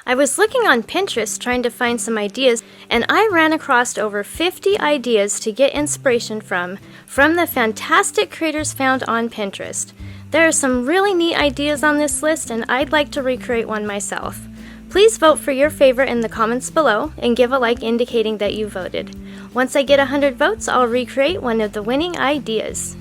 I was looking on Pinterest trying to find some ideas, and I ran across over 50 ideas to get inspiration from the fantastic creators found on Pinterest. There are some really neat ideas on this list, and I'd like to recreate one myself. Please vote for your favorite in the comments below and give a like indicating that you voted. Once I get 100 votes, I'll recreate one of the winning ideas.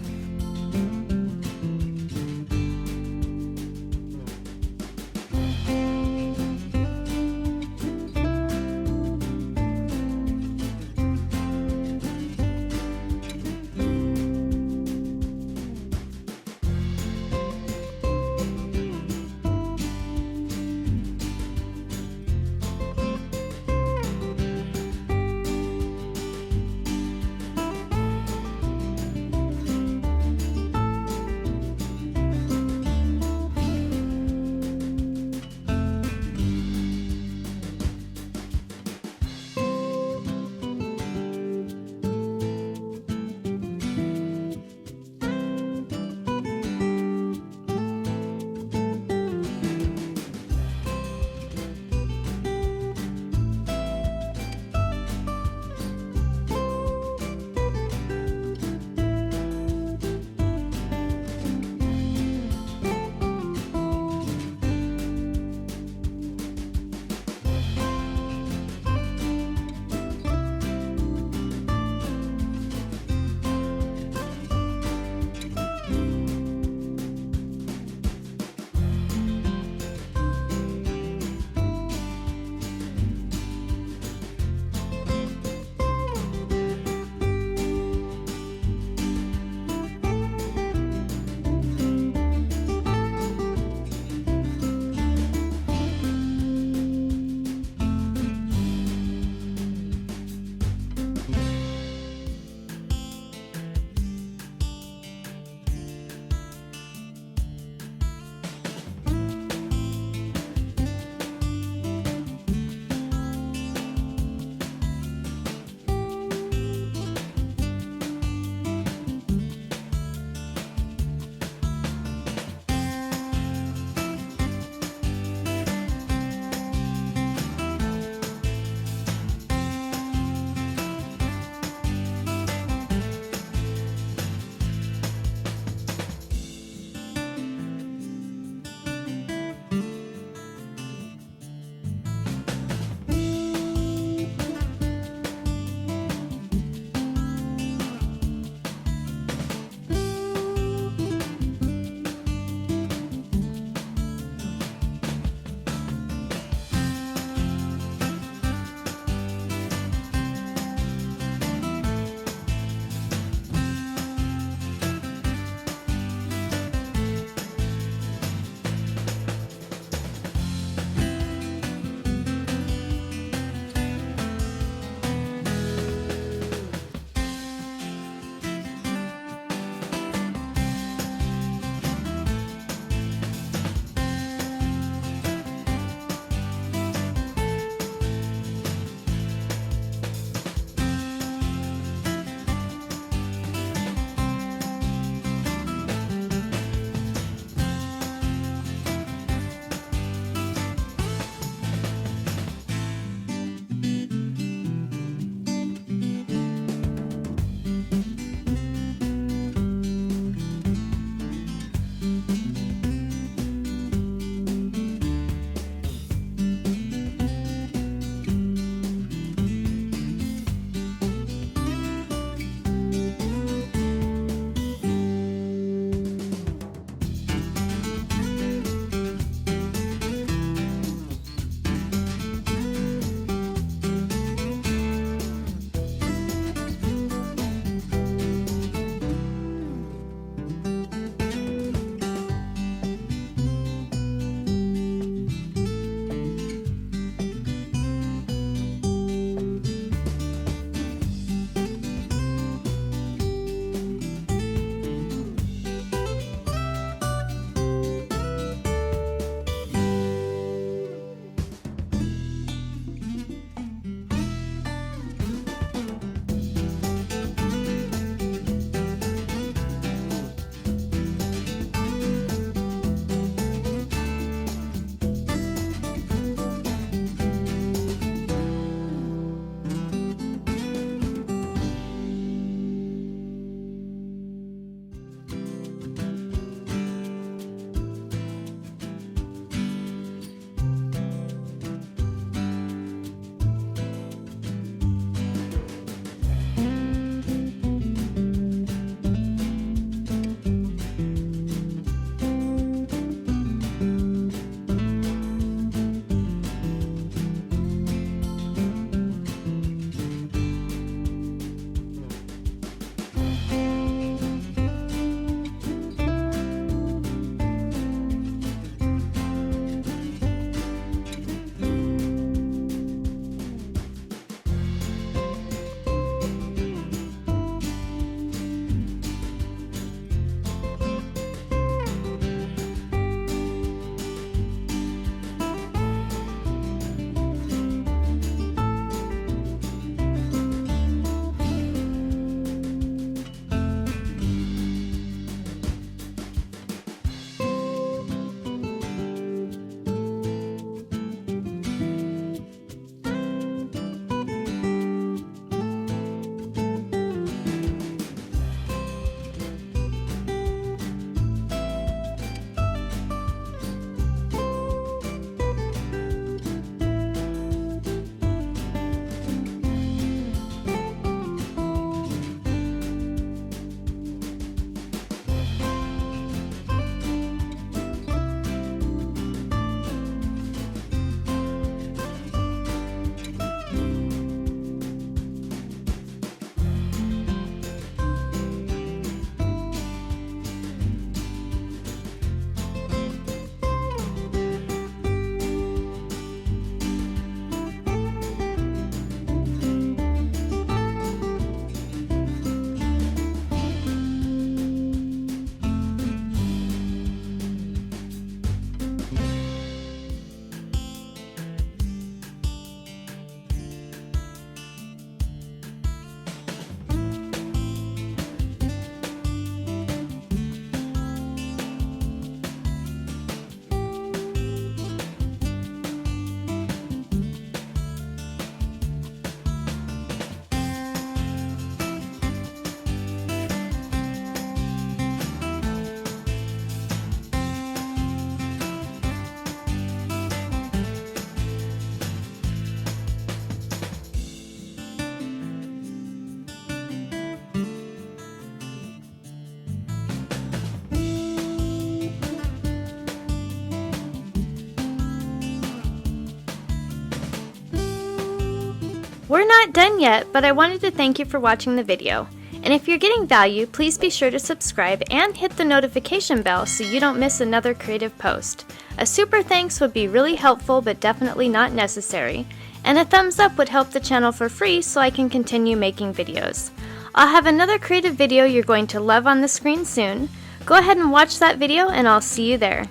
We're not done yet, but I wanted to thank you for watching the video. And if you're getting value, please be sure to subscribe and hit the notification bell so you don't miss another creative post. A super thanks would be really helpful but definitely not necessary. And a thumbs up would help the channel for free so I can continue making videos. I'll have another creative video you're going to love on the screen soon. Go ahead and watch that video and I'll see you there.